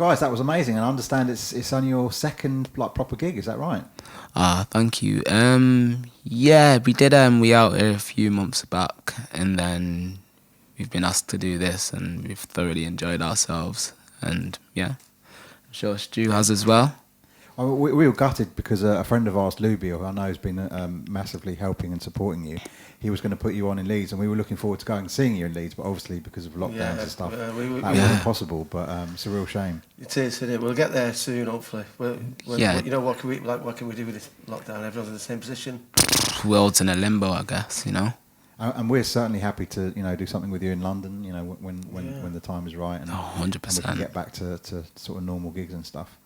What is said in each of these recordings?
Guys, that was amazing, and I understand it's only your second like proper gig. Is that right? Thank you. Yeah, we did We out here a few months back, and then we've been asked to do this, and we've thoroughly enjoyed ourselves. And yeah, I'm sure Stu has as well. We were gutted because a friend of ours, Luby, who I know has been massively helping and supporting you, he was going to put you on in Leeds, and we were looking forward to going and seeing you in Leeds, but obviously because of lockdowns and stuff, that wasn't possible. But it's a real shame. It is, isn't it? We'll get there soon, hopefully. Yeah. You know, what can we do with this lockdown? Everyone's in the same position. World's in a limbo, I guess. You know. And we're certainly happy to do something with you in London. You know, when the time is right, and 100%. we can get back to sort of normal gigs and stuff.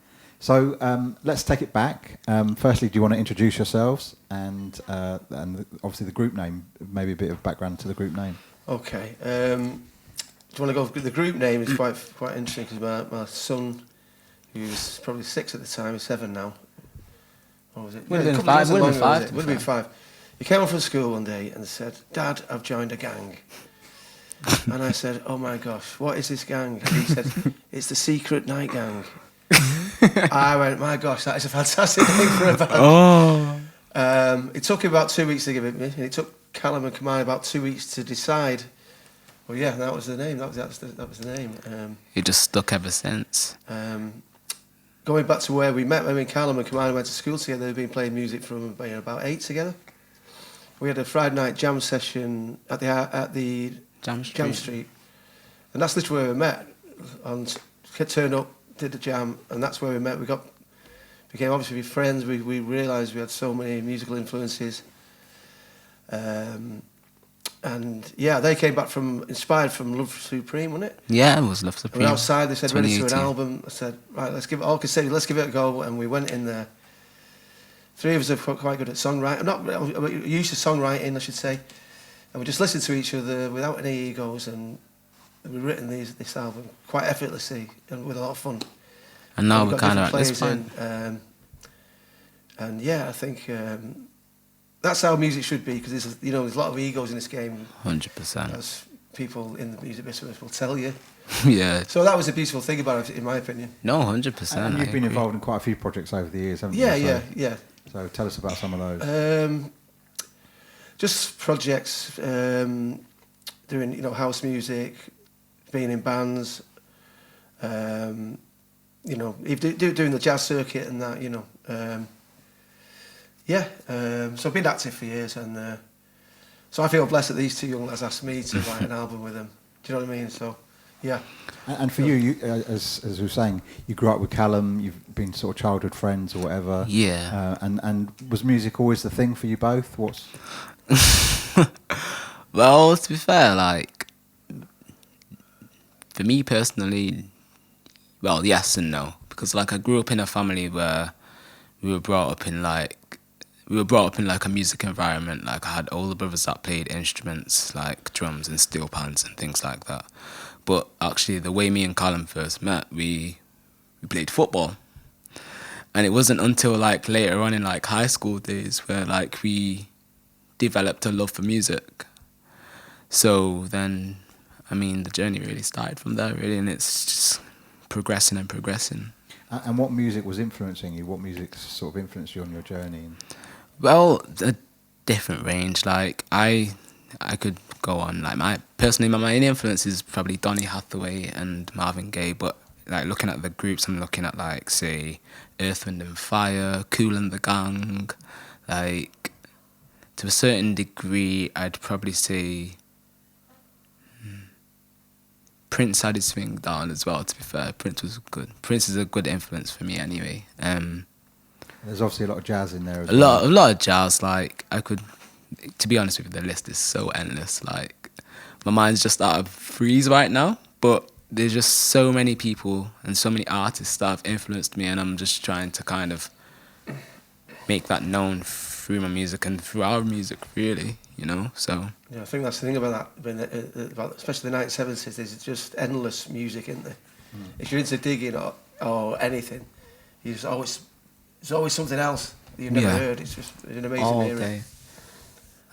So let's take it back. Firstly, do you want to introduce yourselves and obviously the group name? Maybe a bit of background to the group name. Okay. Do you want to go? The group name is quite interesting because my son, who was probably 6 at the time, is 7 now. What was it? Would have been 5. Would have been 5. He came home from school one day and said, "Dad, I've joined a gang." And I said, "Oh my gosh, what is this gang?" And he said, "It's the Secret Night Gang." I went, "My gosh, that is a fantastic name for a band." It took him about 2 weeks to give it me, and it took Callum and Kamai about 2 weeks to decide. Well, yeah, that was the name. That was the name. It just stuck ever since. Going back to where we met, when Callum and Kamai went to school together, they've been playing music from about 8 together. We had a Friday night jam session at the Jam Street, and that's literally where we met. And turned up, did the jam, and that's where we met. We became obviously friends. We realised we had so many musical influences, and yeah, they came back inspired from Love Supreme, wasn't it? Yeah, it was Love Supreme. We were outside. They said, "Ready to do an album?" I said, "Right, let's give it a go," and we went in there. 3 of us are quite good at songwriting. Not used to songwriting, I should say. And we just listened to each other without any egos, and we've written this album quite effortlessly and with a lot of fun. And now we're kind of at this point. And yeah, I think that's how music should be, because there's a lot of egos in this game. 100%. As people in the music business will tell you. Yeah. So that was a beautiful thing about it, in my opinion. No, 100%. And you've been involved in quite a few projects over the years, haven't you? Yeah. So tell us about some of those. Just projects, doing house music, being in bands, doing the jazz circuit and that, so I've been active for years, and so I feel blessed that these 2 young lads asked me to write an album with them. Do you know what I mean? So, yeah. And for you, as we were saying, you grew up with Callum. You've been sort of childhood friends or whatever. Yeah. And was music always the thing for you both? Well, to be fair, like for me personally, well, yes and no, because like I grew up in a family where we were brought up in like a music environment. Like I had older brothers that played instruments like drums and steel pans and things like that. But actually, the way me and Callum first met, we played football, and it wasn't until like later on in like high school days where like we developed a love for music. So then, I mean, the journey really started from there, really, and it's just progressing and progressing. And what music was influencing you? What music sort of influenced you on your journey? Well, a different range. Like I could go on. Like my main influence is probably Donny Hathaway and Marvin Gaye. But like looking at the groups, I'm looking at like say Earth, Wind and Fire, Kool and the Gang. Like to a certain degree, I'd probably say Prince had his swing down as well. To be fair, Prince was good. Prince is a good influence for me anyway. There's obviously a lot of jazz in there as well. A lot of jazz. Like I could. To be honest with you, the list is so endless. Like, my mind's just out of freeze right now. But there's just so many people and so many artists that have influenced me, and I'm just trying to kind of make that known through my music and through our music, really. So. Yeah, I think that's the thing about that, about especially the 1970s. There's just endless music, isn't there? If you're into digging or anything, there's always something else that you've never heard. It's just an amazing era.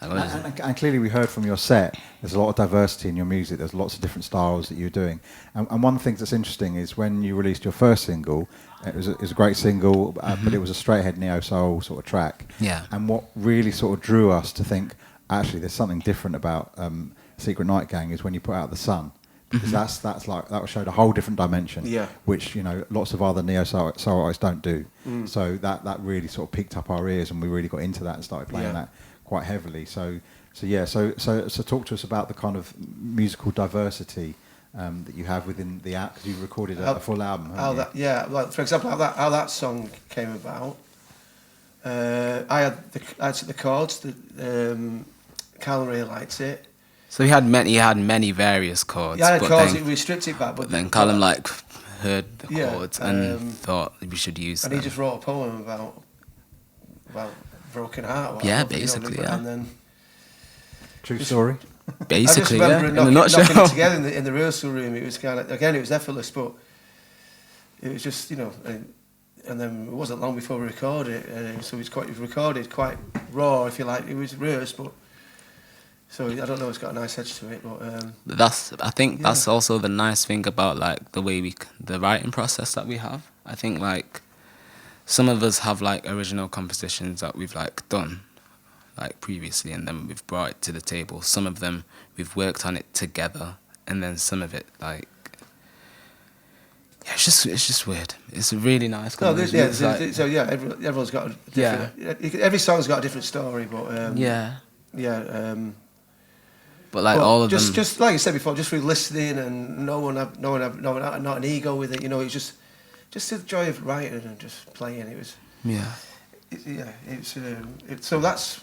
And clearly we heard from your set, there's a lot of diversity in your music. There's lots of different styles that you're doing. And one thing that's interesting is when you released your first single, it was a great single, but it was a straight-ahead neo-soul sort of track. Yeah. And what really sort of drew us to think, actually, there's something different about Secret Night Gang is when you put out The Sun. Because that's like, that showed a whole different dimension, which, you know, lots of other neo-soul artists don't do. So that really sort of picked up our ears, and we really got into that and started playing that quite heavily. So talk to us about the kind of musical diversity that you have within the act, because you recorded a full album. Like for example, how that song came about. I had the chords. Callum really liked it. So he had many various chords. Yeah, chords. It restricted back, but then Callum heard the chords and thought we should use them. And he just wrote a poem about broken heart. Basically, And then true story. Basically, I just remember in a nutshell. knocking it together in the rehearsal room. It was kind of, again, it was effortless, but it was just, you know, and then it wasn't long before we recorded it. So it was recorded quite raw, if you like. It was rehearsed, but so I don't know. It's got a nice edge to it, but I think that's also the nice thing about like the way the writing process that we have. I think like some of us have like original compositions that we've like done like previously, and then we've brought it to the table. Some of them we've worked on it together, and then some of it like it's just weird. It's a really nice. Everyone's got a different, every song's got a different story, but but like all of them, just like you said before, just through listening and not an ego with it. You know, it's just the joy of writing and just playing. It was so that's,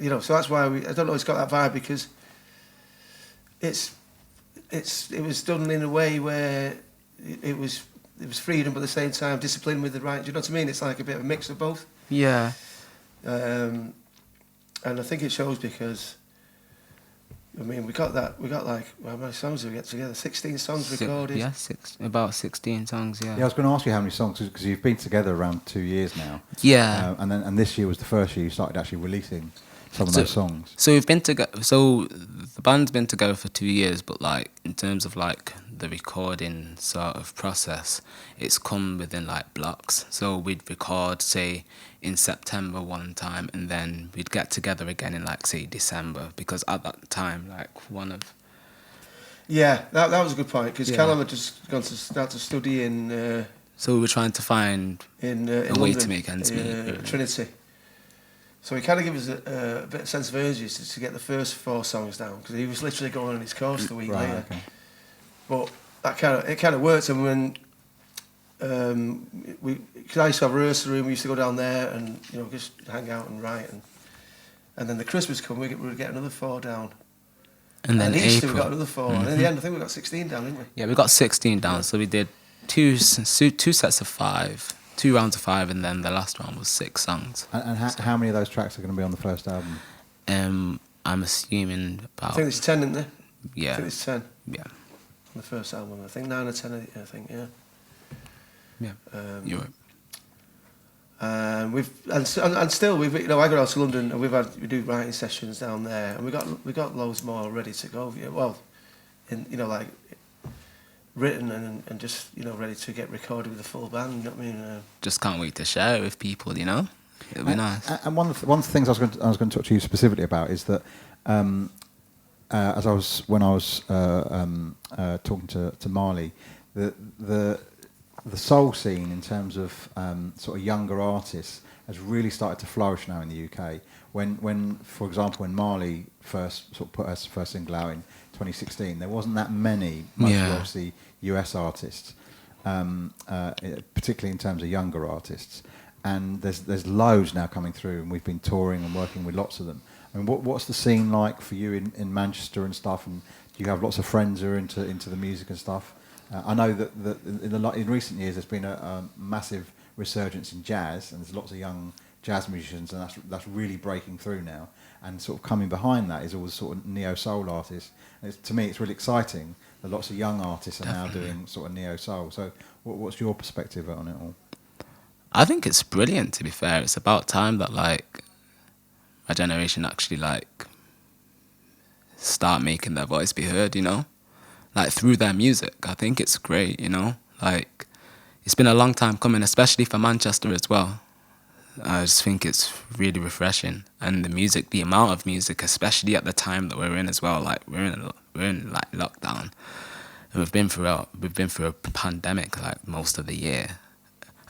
you know, so that's why I don't know, it's got that vibe, because it was done in a way where it was freedom, but at the same time discipline with the right. Do you know what I mean? It's like a bit of a mix of both. Yeah. And I think it shows, because I mean, we got like, how many songs did we get together? 16 songs recorded. Yeah, about 16 songs. Yeah. Yeah, I was going to ask you how many songs, because you've been together around 2 years now. Yeah. And this year was the first year you started actually releasing some of those songs. So we've been together. So the band's been together for 2 years, but like in terms of like the recording sort of process, it's come within like blocks. So we'd record, say, in September one time, and then we'd get together again in like, say, December, because at that time, like one of... Yeah, that was a good point, because Callum had just gone to start to study in... so we were trying to find a way London, to make ends meet. Trinity. So he kind of gave us a bit of sense of urgency to get the first 4 songs down, because he was literally going on his course the week later. Okay. But it kind of worked, and when because I used to have a rehearsal room, we used to go down there and, you know, just hang out and write, and then the Christmas come, we would get another 4 down. And then Easter we got another 4, and in the end I think we got 16 down, didn't we? Yeah, we got 16 down, so we did two sets of 5. 2 rounds of 5, and then the last round was 6 songs. And how many of those tracks are going to be on the first album? I'm assuming about... I think there's 10, isn't there? Yeah. I think there's 10. Yeah. On the first album, I think 9 or 10, I think, yeah. Yeah, you're right. And still we've, you know, I go out to London and we do writing sessions down there, and we got loads more ready to go. Well, you know, like written and just, you know, ready to get recorded with a full band. You know what I mean? Just can't wait to share it with people. You know, it'll be nice. And one of the things I was going to talk to you specifically about is that when I was talking to Marley, the soul scene in terms of sort of younger artists has really started to flourish now in the UK. When for example, when Marley first sort of put her first single out in 2016, there wasn't that many, mostly obviously US artists, particularly in terms of younger artists. And there's loads now coming through, and we've been touring and working with lots of them. I mean, what's the scene like for you in Manchester and stuff? And do you have lots of friends who are into the music and stuff? I know that in recent years there's been a massive resurgence in jazz, and there's lots of young jazz musicians, and that's really breaking through now. And sort of coming behind that is all the sort of neo-soul artists. And to me, it's really exciting that lots of young artists are now doing sort of neo-soul. So what's your perspective on it all? I think it's brilliant, to be fair. It's about time that, like, my generation actually like start making their voice be heard, you know, like through their music. I think it's great, you know, like it's been a long time coming, especially for Manchester as well. I just think it's really refreshing, and the music, the amount of music, especially at the time that we're in as well. Like we're in like lockdown, and we've been through a pandemic like most of the year,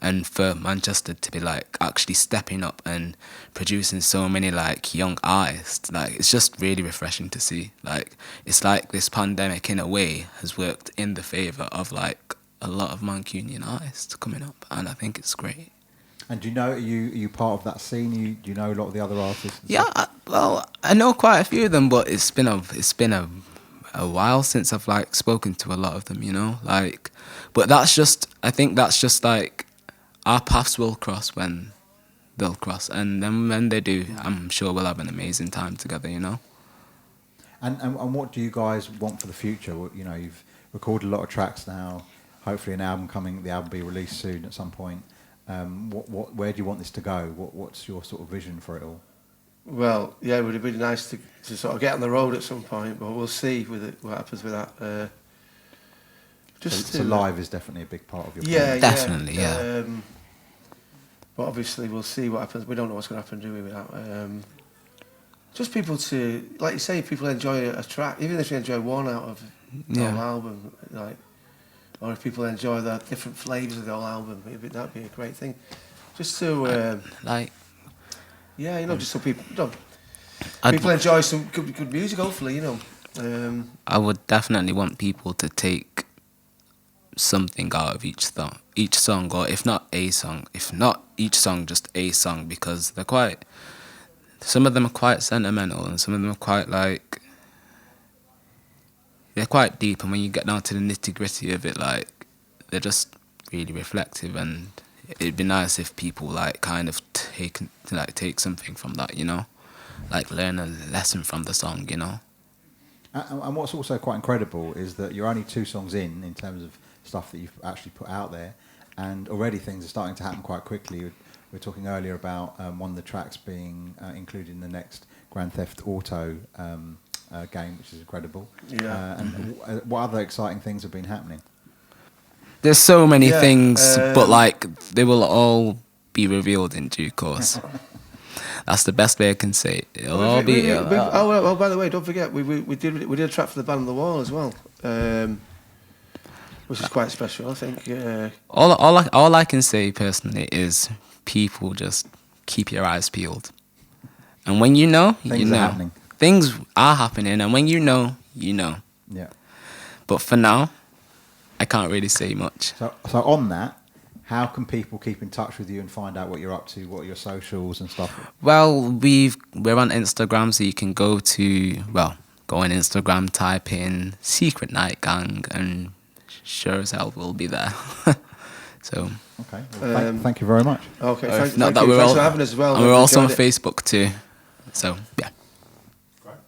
and for Manchester to be like actually stepping up and producing so many like young artists, like it's just really refreshing to see. Like it's like this pandemic in a way has worked in the favour of like a lot of Mancunian artists coming up, and I think it's great. And do you know, are you part of that scene? Do you know a lot of the other artists? Yeah, I know quite a few of them, but it's been a while since I've like spoken to a lot of them, you know, like. But I think that's just like our paths will cross when they'll cross, and then when they do, I'm sure we'll have an amazing time together, you know. And what do you guys want for the future? You know, you've recorded a lot of tracks now. Hopefully, the album will be released soon at some point. Where do you want this to go? What's your sort of vision for it all? Well, yeah, it would be nice to sort of get on the road at some point, but we'll see what happens with that. So live is definitely a big part of your plan. Yeah, definitely, yeah. But obviously, we'll see what happens. We don't know what's going to happen, do we? With that, just people to, like you say, people enjoy a track, even if you enjoy one out of the whole album, like. Or if people enjoy the different flavours of the whole album, that'd be a great thing. Just to yeah, you know, just so people, people enjoy some good music. Hopefully, you know. I would definitely want people to take something out of each song, or if not each song, just a song, because some of them are quite sentimental, and some of them are quite like. They're quite deep, and when you get down to the nitty-gritty of it, like, they're just really reflective, and it'd be nice if people like kind of take something from that, you know, like learn a lesson from the song, you know. And what's also quite incredible is that you're only 2 songs in terms of stuff that you've actually put out there, and already things are starting to happen quite quickly. We were talking earlier about one of the tracks being included in the next Grand Theft Auto game, which is incredible. Yeah. And what other exciting things have been happening? There's so many things, but like they will all be revealed in due course. That's the best way I can say it. It'll all be. Oh, by the way, don't forget we did a track for the band on the wall as well, which is quite special, I think. All I can say personally is people just keep your eyes peeled, and when you know, Things are happening. Things are happening, and when you know, you know. Yeah. But for now, I can't really say much. So on that, how can people keep in touch with you and find out what you're up to, what are your socials and stuff? Well, we're on Instagram, so you can go on Instagram, type in Secret Night Gang, and sure as hell we'll be there. So. Okay. Well, thank you very much. Okay. Thanks for having us as well. And we're also on Facebook too. So yeah.